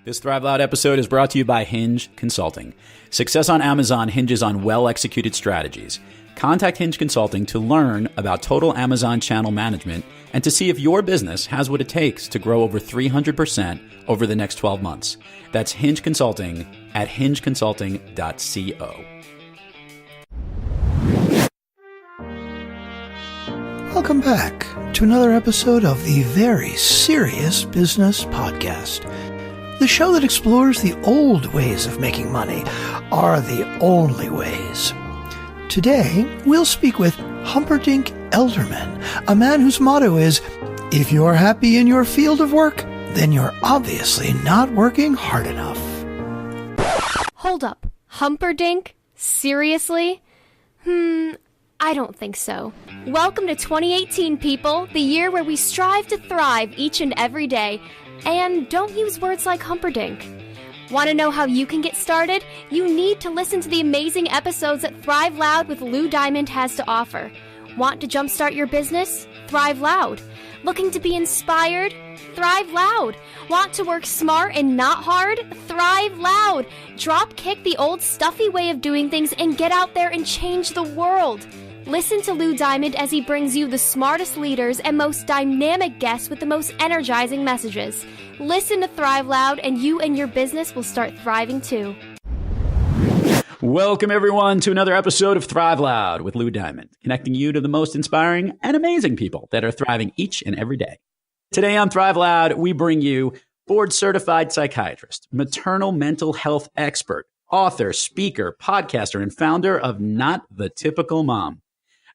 This Thrive Loud episode is brought to you by Hinge Consulting. Success on Amazon hinges on well-executed strategies. Contact Hinge Consulting to learn about total Amazon channel management and to see if your business has what it takes to grow over 300% over the next 12 months. That's Hinge Consulting at hingeconsulting.co. Welcome back to another episode of the Very Serious Business Podcast. The show that explores the old ways of making money are the only ways. Today, we'll speak with Humperdinck Elderman, a man whose motto is, if you're happy in your field of work, then you're obviously not working hard enough. Hold up. Humperdinck? Seriously? I don't think so. Welcome to 2018, people, the year where we strive to thrive each and every day. And don't use words like Humperdinck. Want to know how you can get started? You need to listen to the amazing episodes that Thrive Loud with Lou Diamond has to offer. Want to jumpstart your business? Thrive Loud. Looking to be inspired? Thrive Loud. Want to work smart and not hard? Thrive Loud. Drop kick the old stuffy way of doing things and get out there and change the world. Listen to Lou Diamond as he brings you the smartest leaders and most dynamic guests with the most energizing messages. Listen to Thrive Loud and you and your business will start thriving too. Welcome everyone to another episode of Thrive Loud with Lou Diamond, connecting you to the most inspiring and amazing people that are thriving each and every day. Today on Thrive Loud, we bring you board-certified psychiatrist, maternal mental health expert, author, speaker, podcaster, and founder of Not the Typical Mom.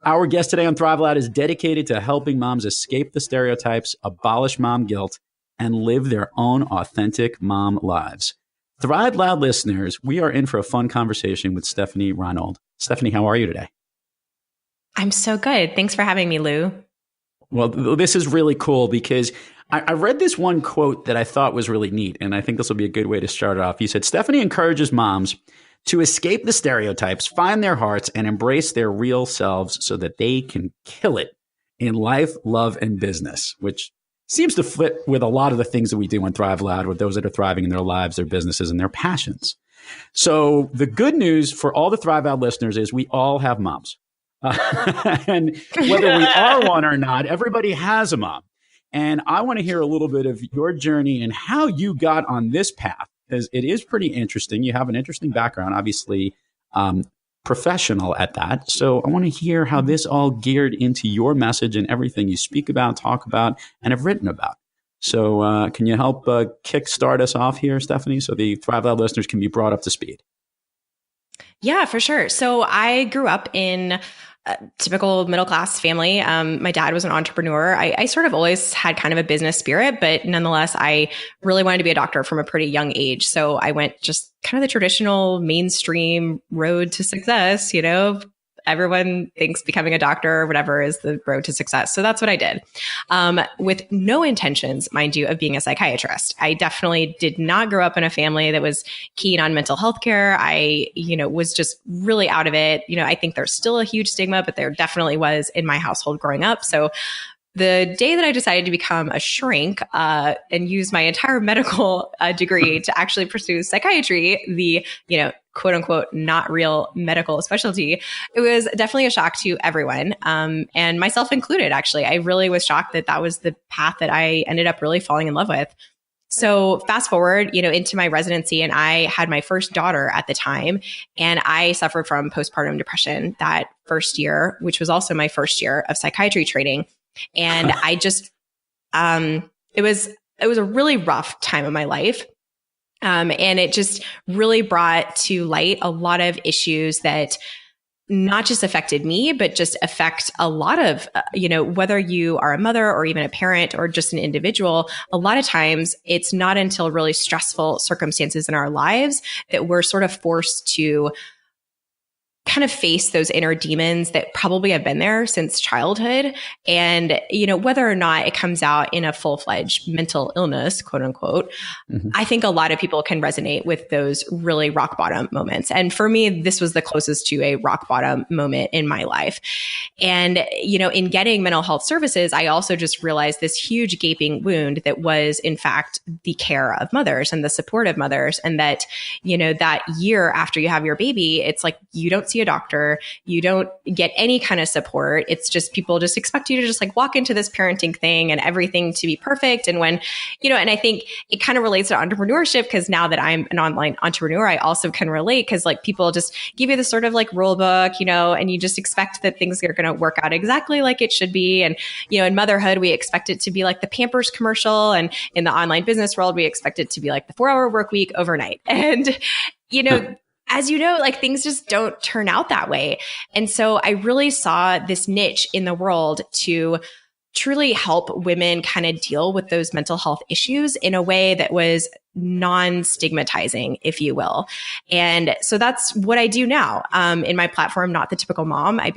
Our guest today on Thrive Loud is dedicated to helping moms escape the stereotypes, abolish mom guilt, and live their own authentic mom lives. Thrive Loud listeners, we are in for a fun conversation with Stefani Reinold. Stefani, how are you today? I'm so good. Thanks for having me, Lou. Well, this is really cool because I read this one quote that I thought was really neat, and I think this will be a good way to start it off. You said, Stefani encourages moms to escape the stereotypes, find their hearts, and embrace their real selves so that they can kill it in life, love, and business, which seems to fit with a lot of the things that we do on Thrive Loud with those that are thriving in their lives, their businesses, and their passions. So the good news for all the Thrive Loud listeners is we all have moms. And whether we are one or not, everybody has a mom. And I want to hear a little bit of your journey and how you got on this path, because it is pretty interesting. You have an interesting background, obviously professional at that. So I want to hear how this all geared into your message and everything you speak about, talk about, and have written about. So can you help kickstart us off here, Stefani, so the Thrive Loud listeners can be brought up to speed? Yeah, for sure. So I grew up in a typical middle-class family. My dad was an entrepreneur. I sort of always had kind of a business spirit, but nonetheless, I really wanted to be a doctor from a pretty young age. So I went just kind of the traditional mainstream road to success. You know, everyone thinks becoming a doctor or whatever is the road to success. So that's what I did, with no intentions, mind you, of being a psychiatrist. I definitely did not grow up in a family that was keen on mental health care. I, was just really out of it. I think there's still a huge stigma, but there definitely was in my household growing up. So the day that I decided to become a shrink and use my entire medical degree to actually pursue psychiatry, the, quote unquote, not real medical specialty, it was definitely a shock to everyone, and myself included, actually. I really was shocked that that was the path that I ended up really falling in love with. So fast forward, into my residency, and I had my first daughter at the time, and I suffered from postpartum depression that first year, which was also my first year of psychiatry training. And I just, it was a really rough time of my life. And it just really brought to light a lot of issues that not just affected me, but just affect a lot of, whether you are a mother or even a parent or just an individual, a lot of times it's not until really stressful circumstances in our lives that we're sort of forced to kind of face those inner demons that probably have been there since childhood. And, whether or not it comes out in a full-fledged mental illness, quote unquote, I think a lot of people can resonate with those really rock bottom moments. And for me, this was the closest to a rock bottom moment in my life. And, in getting mental health services, I also just realized this huge gaping wound that was, in fact, the care of mothers and the support of mothers. And that, that year after you have your baby, it's like you don't see a doctor, you don't get any kind of support. It's just people just expect you to just like walk into this parenting thing and everything to be perfect. And when, and I think it kind of relates to entrepreneurship, because now that I'm an online entrepreneur, I also can relate, because like people just give you this sort of like rule book, and you just expect that things are going to work out exactly like it should be. And, in motherhood, we expect it to be like the Pampers commercial. And in the online business world, we expect it to be like the 4-hour work week overnight. And, as you know, like things just don't turn out that way. And so I really saw this niche in the world to truly help women kind of deal with those mental health issues in a way that was non-stigmatizing, if you will. And so that's what I do now. In my platform, Not the Typical Mom, I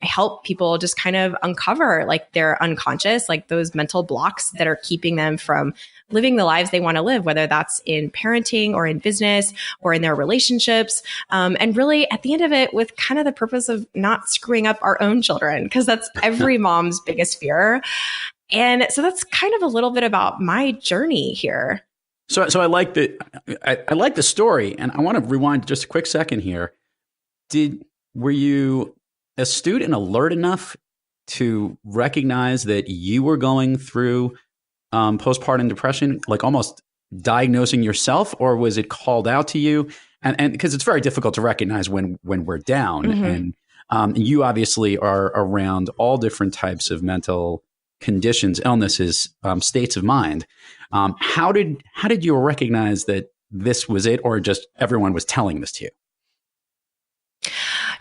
help people just kind of uncover like their unconscious, like those mental blocks that are keeping them from living the lives they want to live, whether that's in parenting or in business or in their relationships. And really at the end of it, with kind of the purpose of not screwing up our own children, because that's every mom's biggest fear. And so that's kind of a little bit about my journey here. So I like the story, and I want to rewind just a quick second here. Were you astute and alert enough to recognize that you were going through postpartum depression, like almost diagnosing yourself, or was it called out to you? And because it's very difficult to recognize when we're down, and you obviously are around all different types of mental conditions, illnesses, states of mind. How did you recognize that this was it, or just everyone was telling this to you?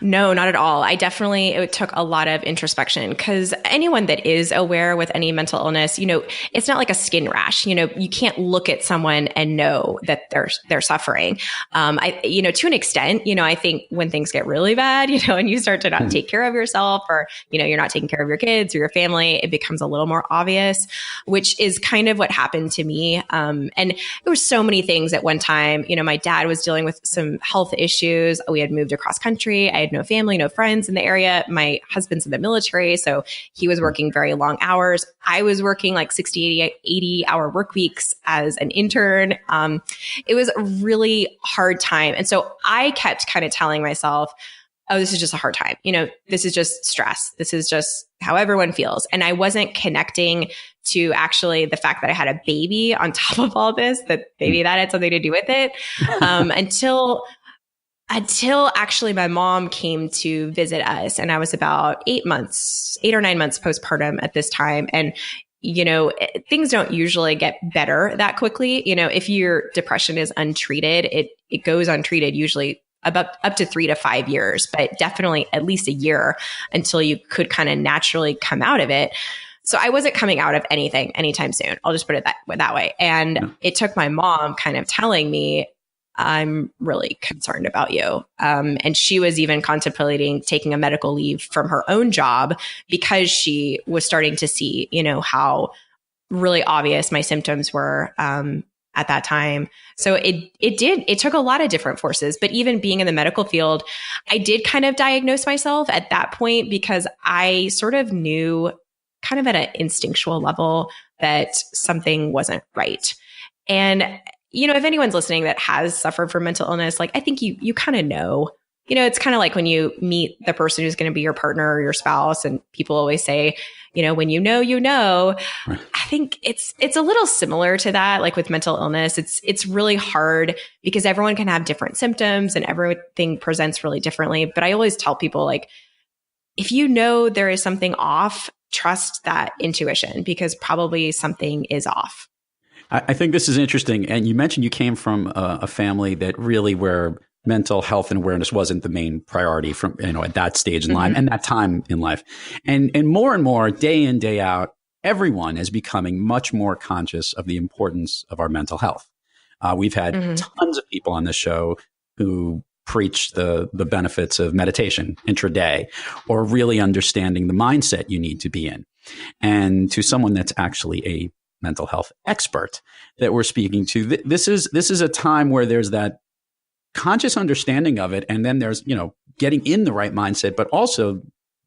No, not at all. It took a lot of introspection, because anyone that is aware with any mental illness, it's not like a skin rash. You can't look at someone and know that they're suffering. To an extent, I think when things get really bad, and you start to not take care of yourself, or, you're not taking care of your kids or your family, it becomes a little more obvious, which is kind of what happened to me. And there were so many things at one time. My dad was dealing with some health issues. We had moved across country. I had no family, no friends in the area. My husband's in the military, so he was working very long hours. I was working like 60, 80 hour work weeks as an intern. It was a really hard time. And so I kept kind of telling myself, oh, this is just a hard time. This is just stress. This is just how everyone feels. And I wasn't connecting to actually the fact that I had a baby on top of all this, that maybe that had something to do with it, until actually my mom came to visit us, and I was about 8 or 9 months postpartum at this time. And, things don't usually get better that quickly. If your depression is untreated, it goes untreated usually about up to 3 to 5 years, but definitely at least a year until you could kind of naturally come out of it. So I wasn't coming out of anything anytime soon. I'll just put it that way. And it took my mom kind of telling me, I'm really concerned about you. And she was even contemplating taking a medical leave from her own job, because she was starting to see, how really obvious my symptoms were at that time. So it took a lot of different forces. But even being in the medical field, I did kind of diagnose myself at that point, because I sort of knew kind of at an instinctual level that something wasn't right. And if anyone's listening that has suffered from mental illness, like I think you kind of know, it's kind of like when you meet the person who's going to be your partner or your spouse, and people always say, when you know. Right. I think it's a little similar to that. Like with mental illness, it's really hard because everyone can have different symptoms and everything presents really differently. But I always tell people, like, if there is something off, trust that intuition, because probably something is off. I think this is interesting. And you mentioned you came from a family that really where mental health and awareness wasn't the main priority from, at that stage in life and that time in life. And more, day in, day out, everyone is becoming much more conscious of the importance of our mental health. We've had tons of people on this show who preach the benefits of meditation intraday, or really understanding the mindset you need to be in. And to someone that's actually a mental health expert that we're speaking to, this is a time where there's that conscious understanding of it. And then there's, getting in the right mindset, but also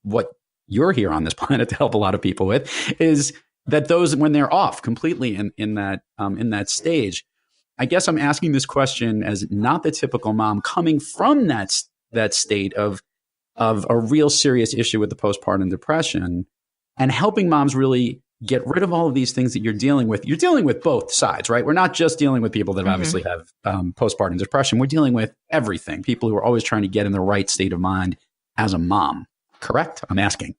what you're here on this planet to help a lot of people with is that those, when they're off completely in that stage. I guess I'm asking this question as not the typical mom coming from that state of a real serious issue with the postpartum depression, and helping moms really get rid of all of these things that you're dealing with. You're dealing with both sides, right? We're not just dealing with people that obviously have postpartum depression. We're dealing with everything. People who are always trying to get in the right state of mind as a mom. Correct? I'm asking.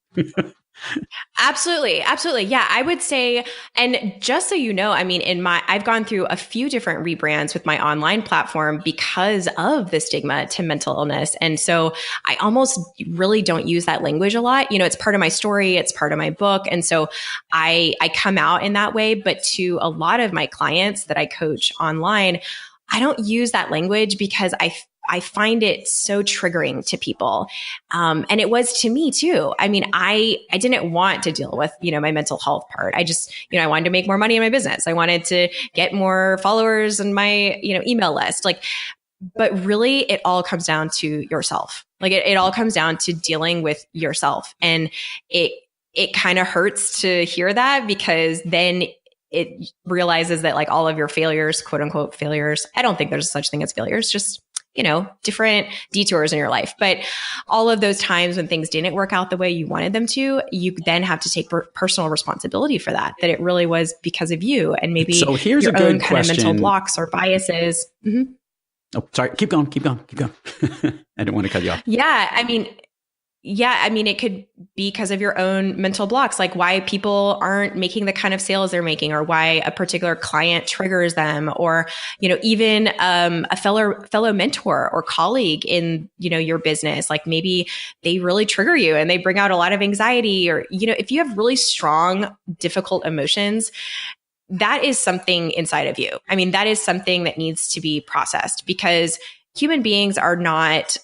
Absolutely. Absolutely. Yeah, I would say, and just so you know, I mean, I've gone through a few different rebrands with my online platform because of the stigma to mental illness. And so I almost really don't use that language a lot. It's part of my story. It's part of my book. And so I come out in that way, but to a lot of my clients that I coach online, I don't use that language because I find it so triggering to people. And it was to me too. I mean, I didn't want to deal with, my mental health part. I just, I wanted to make more money in my business. I wanted to get more followers in my, email list. But really it all comes down to yourself. It all comes down to dealing with yourself. And it kind of hurts to hear that, because then it realizes that all of your failures, quote unquote failures, I don't think there's such thing as failures, just different detours in your life. But all of those times when things didn't work out the way you wanted them to, you then have to take personal responsibility for that it really was because of you, and maybe so here's your a good own kind question. of mental blocks or biases. Mm-hmm. Oh, sorry. Keep going. I didn't want to cut you off. Yeah. I mean, it could be because of your own mental blocks, like why people aren't making the kind of sales they're making, or why a particular client triggers them, or, even a fellow mentor or colleague in, your business. Maybe they really trigger you and they bring out a lot of anxiety, or, if you have really strong, difficult emotions, that is something inside of you. I mean, that is something that needs to be processed, because human beings are not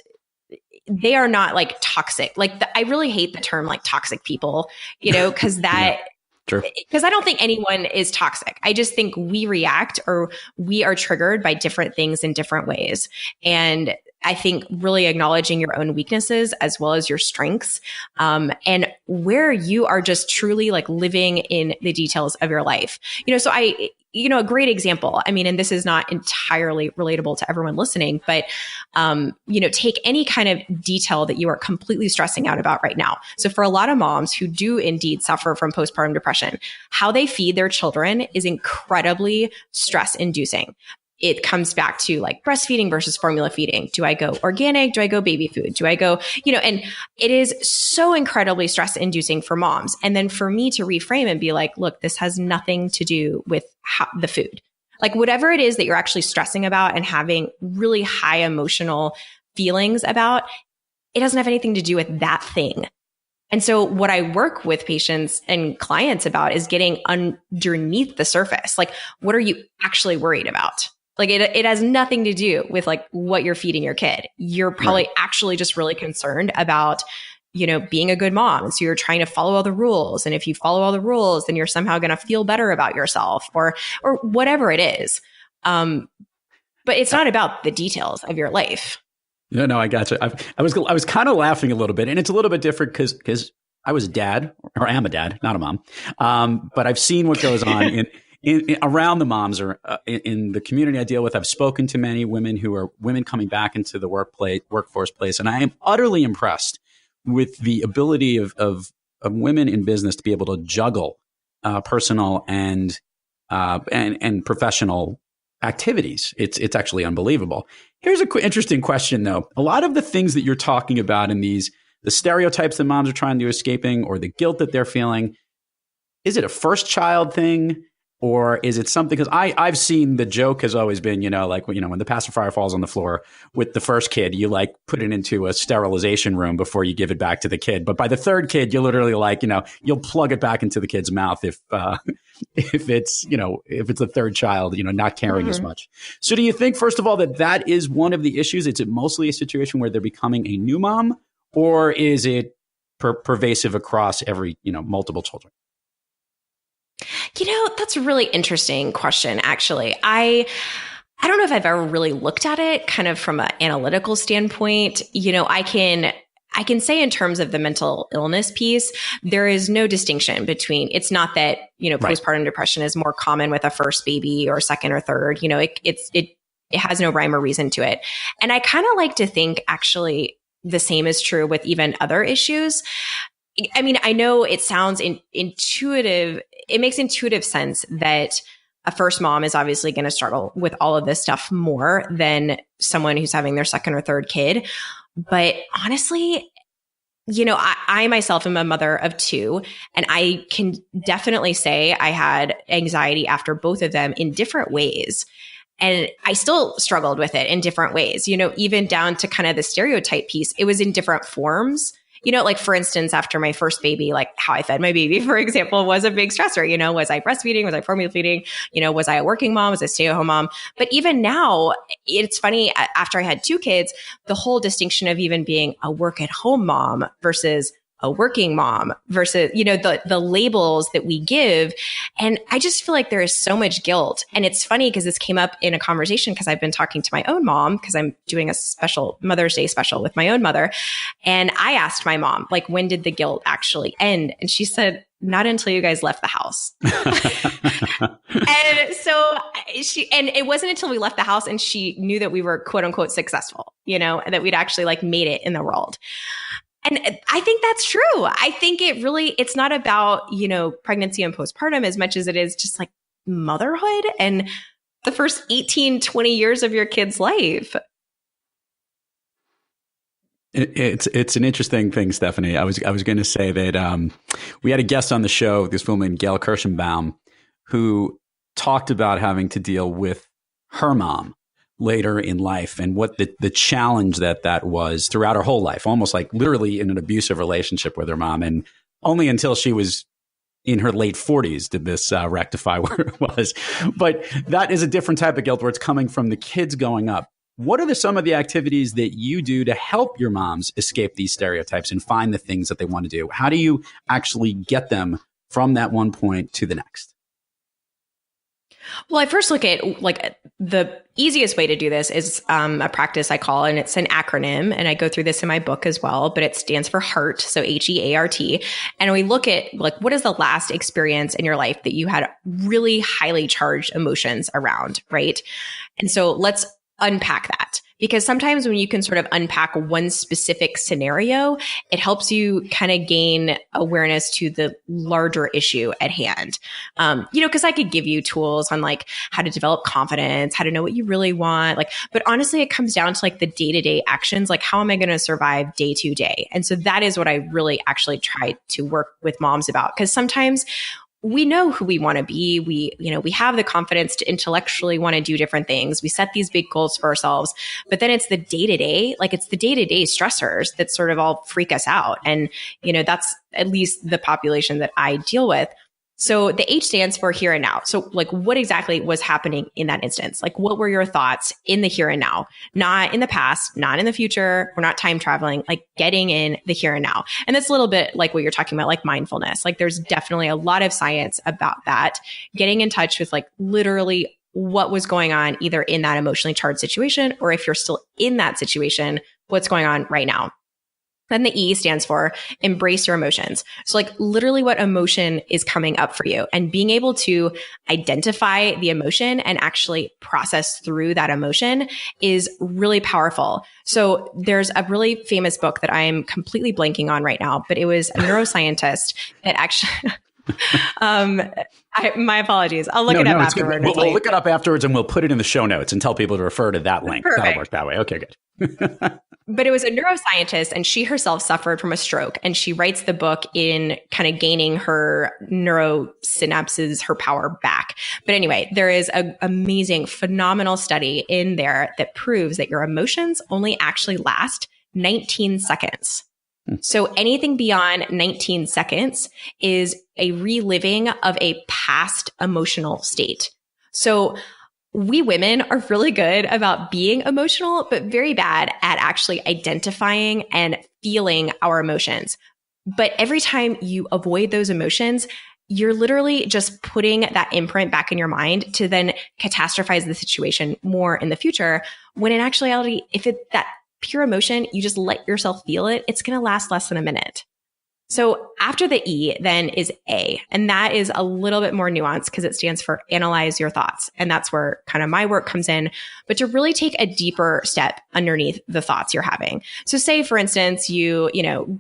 toxic. I really hate the term toxic people, because that, because I don't think anyone is toxic. I just think we react, or we are triggered by different things in different ways. And I think really acknowledging your own weaknesses as well as your strengths, and where you are just truly living in the details of your life. So a great example, and this is not entirely relatable to everyone listening, but, take any kind of detail that you are completely stressing out about right now. So for a lot of moms who do indeed suffer from postpartum depression, how they feed their children is incredibly stress inducing. It comes back to breastfeeding versus formula feeding. Do I go organic? Do I go baby food? Do I go, and it is so incredibly stress inducing for moms. And then for me to reframe and be look, this has nothing to do with the food. Whatever it is that you're actually stressing about and having really high emotional feelings about, it doesn't have anything to do with that thing. And so what I work with patients and clients about is getting underneath the surface. What are you actually worried about? It has nothing to do with what you're feeding your kid. You're probably actually just really concerned about, being a good mom. And so you're trying to follow all the rules. And if you follow all the rules, then you're somehow going to feel better about yourself, or whatever it is. But it's not about the details of your life. No, I got you. I was kind of laughing a little bit, and it's a little bit different because I was a dad, or am a dad, not a mom. But I've seen what goes on around the moms, or in the community I deal with. I've spoken to many women who are women coming back into the workforce place, and I am utterly impressed with the ability of women in business to be able to juggle personal and professional activities. It's actually unbelievable. Here's an interesting question, though. A lot of the things that you're talking about in the stereotypes that moms are trying to escaping, or the guilt that they're feeling, is it a first child thing? Or is it something, because I've seen the joke has always been, like, when the pacifier falls on the floor with the first kid, you like put it into a sterilization room before you give it back to the kid. But by the third kid, you literally like, you'll plug it back into the kid's mouth if it's, if it's a third child, not caring as much. So do you think, first of all, that is one of the issues? Is it mostly a situation where they're becoming a new mom, or is it pervasive across every, multiple children? That's a really interesting question, actually. I don't know if I've ever really looked at it kind of from an analytical standpoint. I can say in terms of the mental illness piece, there is no distinction between, it's not that, postpartum depression is more common with a first baby or second or third, it has no rhyme or reason to it. And I kind of like to think actually the same is true with even other issues. I mean, I know it sounds intuitive. It makes intuitive sense that a first mom is obviously going to struggle with all of this stuff more than someone who's having their second or third kid. But honestly, I myself am a mother of two, and I can definitely say I had anxiety after both of them in different ways. And I still struggled with it in different ways, even down to kind of the stereotype piece. It was in different forms. Like for instance, after my first baby, like how I fed my baby, for example, was a big stressor. Was I breastfeeding? Was I formula feeding? Was I a working mom? Was I a stay-at-home mom? But even now, it's funny, after I had two kids, the whole distinction of even being a work-at-home mom versus a working mom versus, the labels that we give. And I just feel like there is so much guilt. And it's funny because this came up in a conversation because I've been talking to my own mom because I'm doing a special Mother's Day special with my own mother. And I asked my mom, like, when did the guilt actually end? And she said, not until you guys left the house. And so and it wasn't until we left the house and she knew that we were quote unquote successful, that we'd actually like made it in the world. And I think that's true. I think it's not about, pregnancy and postpartum as much as it is just like motherhood and the first 18, 20 years of your kid's life. It's an interesting thing, Stephanie. I was going to say that we had a guest on the show, this woman, Gail Kirschenbaum, who talked about having to deal with her mom later in life and what the challenge that was throughout her whole life, almost like literally in an abusive relationship with her mom. And only until she was in her late 40s did this rectify where it was. But that is a different type of guilt where it's coming from the kids going up. What are some of the activities that you do to help your moms escape these stereotypes and find the things that they want to do? How do you actually get them from that one point to the next? Well, I first look at like the easiest way to do this is a practice I call, and it's an acronym, and I go through this in my book as well, but it stands for HEART, so HEART. And we look at like, what is the last experience in your life that you had really highly charged emotions around, right? And so let's unpack that. Because sometimes when you can sort of unpack one specific scenario, it helps you kind of gain awareness to the larger issue at hand. Because I could give you tools on like how to develop confidence, how to know what you really want. But honestly, it comes down to like the day-to-day actions, like how am I going to survive day to day? And so that is what I really actually try to work with moms about. Because sometimes we know who we want to be. We have the confidence to intellectually want to do different things. We set these big goals for ourselves, but then it's the day-to-day, stressors that sort of all freak us out. And, that's at least the population that I deal with. So the H stands for here and now. So like what exactly was happening in that instance? Like what were your thoughts in the here and now? Not in the past, not in the future. We're not time traveling, like getting in the here and now. And that's a little bit like what you're talking about, like mindfulness. Like there's definitely a lot of science about that. Getting in touch with like literally what was going on either in that emotionally charged situation, or if you're still in that situation, what's going on right now. Then the E stands for embrace your emotions. So like literally what emotion is coming up for you, and being able to identify the emotion and actually process through that emotion is really powerful. So there's a really famous book that I'm completely blanking on right now, but it was a neuroscientist that actually... my apologies. I'll look it up afterwards. We'll look it up afterwards and we'll put it in the show notes and tell people to refer to that link. Perfect. That'll work that way. Okay, good. But it was a neuroscientist, and she herself suffered from a stroke, and she writes the book in kind of gaining her neurosynapses, her power back. But anyway, there is an amazing, phenomenal study in there that proves that your emotions only actually last 19 seconds. So anything beyond 19 seconds is a reliving of a past emotional state. So we women are really good about being emotional, but very bad at actually identifying and feeling our emotions. But every time you avoid those emotions, you're literally just putting that imprint back in your mind to then catastrophize the situation more in the future. When in actuality, if it's that pure emotion, you just let yourself feel it, it's going to last less than a minute. So after the E then is A, and that is a little bit more nuanced because it stands for analyze your thoughts. And that's where kind of my work comes in, but to really take a deeper step underneath the thoughts you're having. So say, for instance, you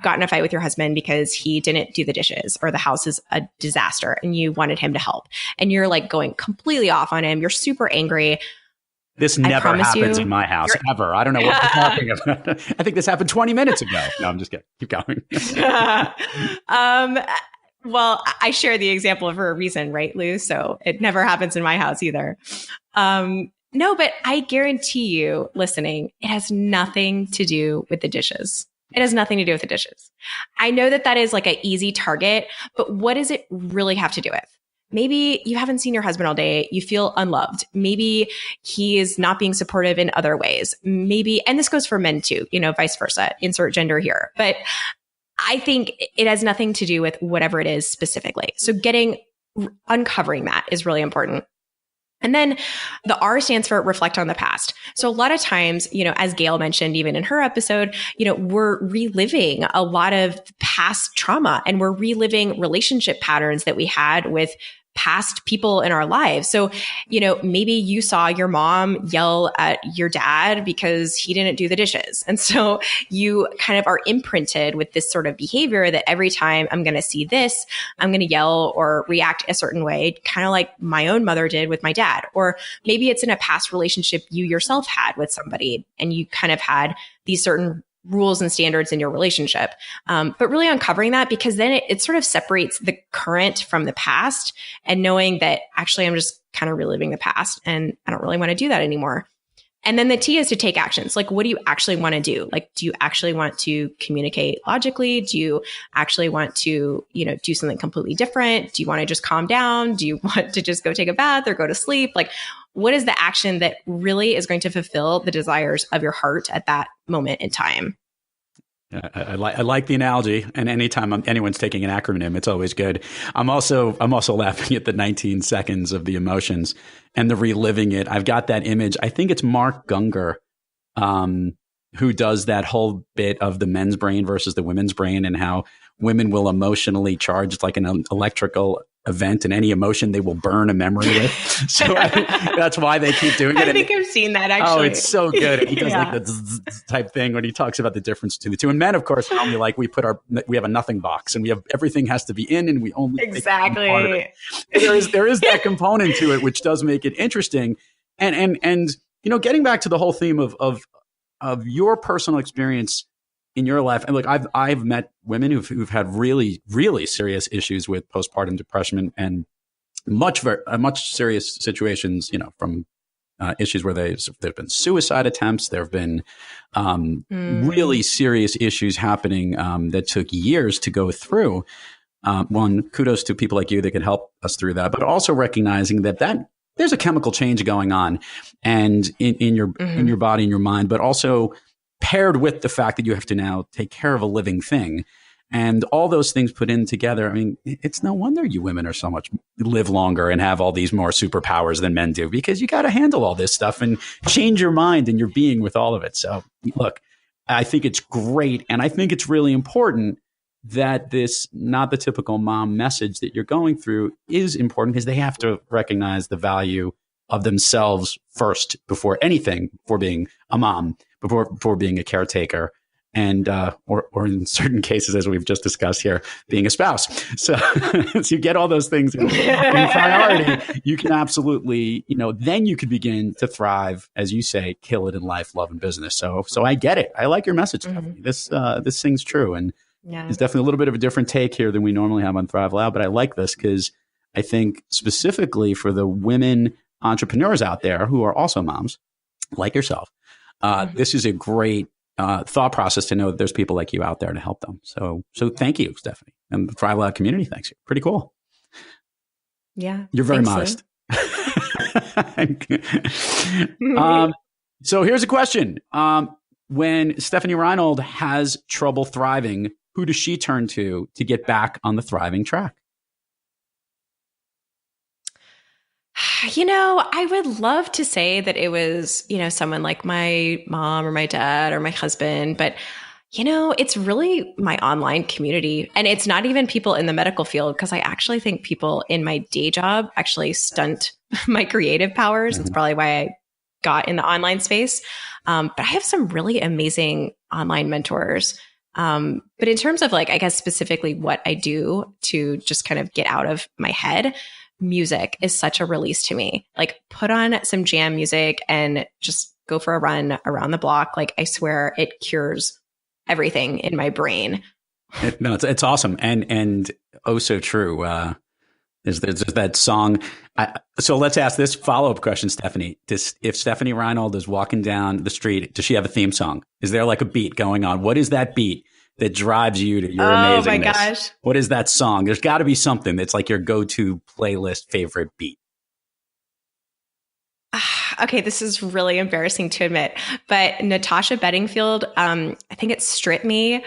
got in a fight with your husband because he didn't do the dishes or the house is a disaster and you wanted him to help. And you're like going completely off on him. You're super angry. This never happens in my house, ever. I don't know what you're talking about. I think this happened 20 minutes ago. No, I'm just kidding. Keep going. Well, I share the example for a reason, right, Lou? So it never happens in my house either. No, but I guarantee you, listening, it has nothing to do with the dishes. It has nothing to do with the dishes. I know that is like an easy target, but what does it really have to do with? Maybe you haven't seen your husband all day. You feel unloved. Maybe he is not being supportive in other ways. Maybe, and this goes for men too, vice versa, insert gender here. But I think it has nothing to do with whatever it is specifically. So uncovering that is really important. And then the R stands for reflect on the past. So a lot of times, as Gail mentioned, even in her episode, we're reliving a lot of past trauma and we're reliving relationship patterns that we had with past people in our lives. So, maybe you saw your mom yell at your dad because he didn't do the dishes. And so you kind of are imprinted with this sort of behavior that every time I'm going to see this, I'm going to yell or react a certain way, kind of like my own mother did with my dad. Or maybe it's in a past relationship you yourself had with somebody and you kind of had these certain rules and standards in your relationship. But really uncovering that, because then it sort of separates the current from the past and knowing that actually I'm just kind of reliving the past and I don't really want to do that anymore. And then the T is to take actions. Like, what do you actually want to do? Like, do you actually want to communicate logically? Do you actually want to, do something completely different? Do you want to just calm down? Do you want to just go take a bath or go to sleep? Like, what is the action that really is going to fulfill the desires of your heart at that moment in time? I like the analogy, and anytime anyone's taking an acronym, it's always good. I'm also laughing at the 19 seconds of the emotions and the reliving it. I've got that image. I think it's Mark Gungor who does that whole bit of the men's brain versus the women's brain and how women will emotionally charge like an electrical event, and any emotion they will burn a memory with. So I think that's why they keep doing it. I think I've seen that actually. Oh, it's so good. He does like the zzz type thing when he talks about the difference between the two. And men, of course, tell me like we have a nothing box and we have everything has to be in and we only exactly. Part of it. There is that component to it which does make it interesting. And getting back to the whole theme of your personal experience in your life, and look, I've met women who've had really, really serious issues with postpartum depression and much serious situations. From issues where there've been suicide attempts. There have been really serious issues happening that took years to go through. One, kudos to people like you that can help us through that, but also recognizing that there's a chemical change going on, and in your body and your mind, but also paired with the fact that you have to now take care of a living thing. And all those things put in together, I mean, it's no wonder you women are so much live longer and have all these more superpowers than men do, because you got to handle all this stuff and change your mind and your being with all of it. So look, I think it's great. And I think it's really important that this not the typical mom message that you're going through is important, because they have to recognize the value of themselves first before anything, before being a mom, before being a caretaker. and or in certain cases, as we've just discussed here, being a spouse. So, so you get all those things in priority. You can absolutely, then you could begin to thrive, as you say, kill it in life, love, and business. So I get it. I like your message, Stephanie. This thing's true, and it's definitely a little bit of a different take here than we normally have on Thrive Loud. But I like this because I think specifically for the women entrepreneurs out there who are also moms, like yourself, this is a great thought process to know that there's people like you out there to help them. So thank you, Stephanie, and the Thrive Loud community thanks you. Pretty cool. Yeah. You're very modest. So here's a question. When Stephanie Reinold has trouble thriving, who does she turn to get back on the thriving track? I would love to say that it was, someone like my mom or my dad or my husband, but it's really my online community, and it's not even people in the medical field, because I actually think people in my day job actually stunt my creative powers. That's probably why I got in the online space. But I have some really amazing online mentors. But in terms of I guess specifically what I do to just kind of get out of my head, music is such a release to me. Put on some jam music and just go for a run around the block. I swear it cures everything in my brain. It's awesome. And oh, so true. There's that song. So let's ask this follow-up question, Stephanie. If Stephanie Reinold is walking down the street, does she have a theme song? Is there a beat going on? What is that beat that drives you to your amazingness? Oh my gosh. What is that song? There's got to be something that's your go-to playlist favorite beat. Okay, this is really embarrassing to admit, but Natasha Bedingfield, I think it's Strip Me.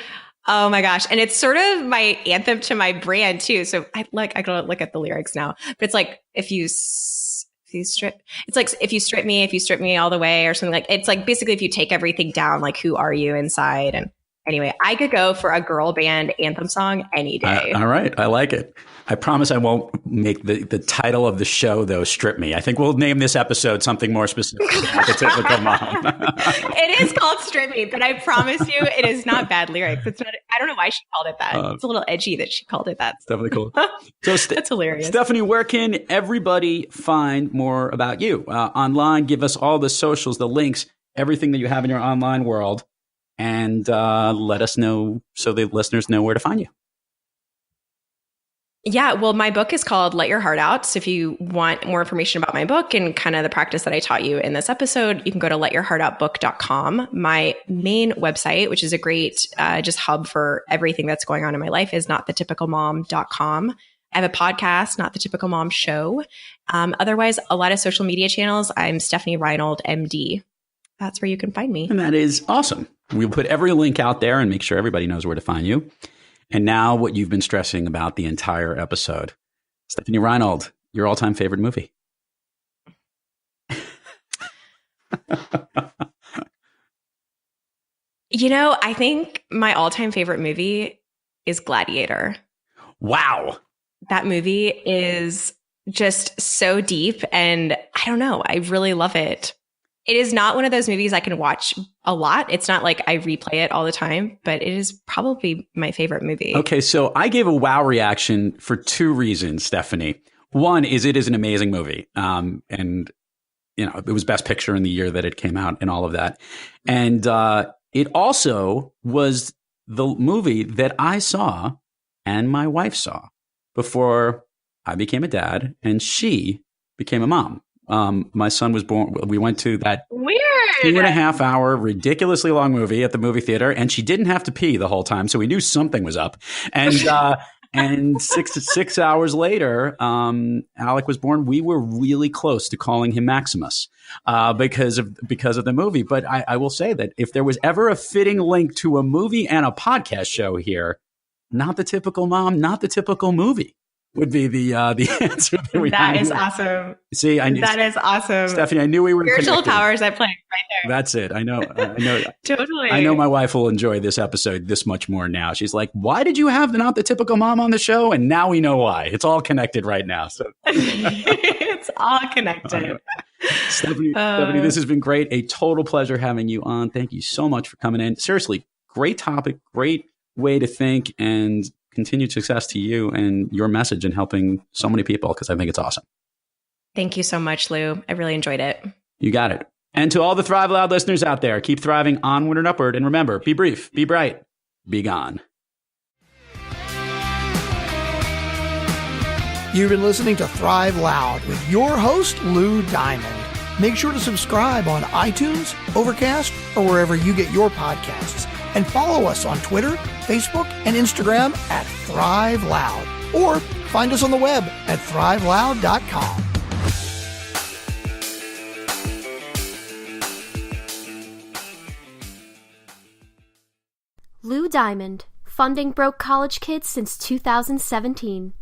Oh my gosh. And it's sort of my anthem to my brand too. So I gotta look at the lyrics now, but it's if you strip, it's if you strip me all the way or something it's basically if you take everything down, who are you inside? And anyway, I could go for a girl band anthem song any day. All right. I like it. I promise I won't make the title of the show, though, Strip Me. I think we'll name this episode something more specific, like a typical mom. It is called Strip Me, but I promise you it is not bad lyrics. It's not. I don't know why she called it that. It's a little edgy that she called it that. It's definitely cool. So that's hilarious. Stephanie, where can everybody find more about you? Online, give us all the socials, the links, everything that you have in your online world, and let us know so the listeners know where to find you. Yeah, well, my book is called Let Your Heart Out. So if you want more information about my book and kind of the practice that I taught you in this episode, you can go to letyourheartoutbook.com. My main website, which is a great just hub for everything that's going on in my life, is notthetypicalmom.com. I have a podcast, Not the Typical Mom Show. Otherwise, a lot of social media channels. I'm Stephanie Reinold, MD. That's where you can find me. And that is awesome. We'll put every link out there and make sure everybody knows where to find you. And now what you've been stressing about the entire episode. Stephanie Reinold, your all-time favorite movie. I think my all-time favorite movie is Gladiator. Wow. That movie is just so deep, and I don't know, I really love it. It is not one of those movies I can watch a lot. It's not like I replay it all the time, but it is probably my favorite movie. Okay, so I gave a wow reaction for two reasons, Stephanie. One is it is an amazing movie. And, it was Best Picture in the year that it came out and all of that. And it also was the movie that I saw and my wife saw before I became a dad and she became a mom. My son was born. We went to that weird 2.5 hour, ridiculously long movie at the movie theater, and she didn't have to pee the whole time, so we knew something was up. And and 6 hours later, Alec was born. We were really close to calling him Maximus because of the movie. But I will say that if there was ever a fitting link to a movie and a podcast show here, Not the Typical Mom, Not the Typical Movie would be the answer that we That had. is awesome. See, I knew that is awesome. Stephanie, I knew we were spiritual connected. powers at play right there. That's it. I know. Totally. I know my wife will enjoy this episode this much more now. She's like, "Why did you have the Not the Typical Mom on the show?" And now we know why. It's all connected right now. So it's all connected. Stephanie, this has been great. A total pleasure having you on. Thank you so much for coming in. Seriously, great topic, great way to think, and continued success to you and your message in helping so many people, because I think it's awesome. Thank you so much, Lou. I really enjoyed it. You got it. And to all the Thrive Loud listeners out there, keep thriving onward and upward. And remember, be brief, be bright, be gone. You've been listening to Thrive Loud with your host, Lou Diamond. Make sure to subscribe on iTunes, Overcast, or wherever you get your podcasts. And follow us on Twitter, Facebook, and Instagram at Thrive Loud. Or find us on the web at thriveloud.com. Lou Diamond, funding broke college kids since 2017.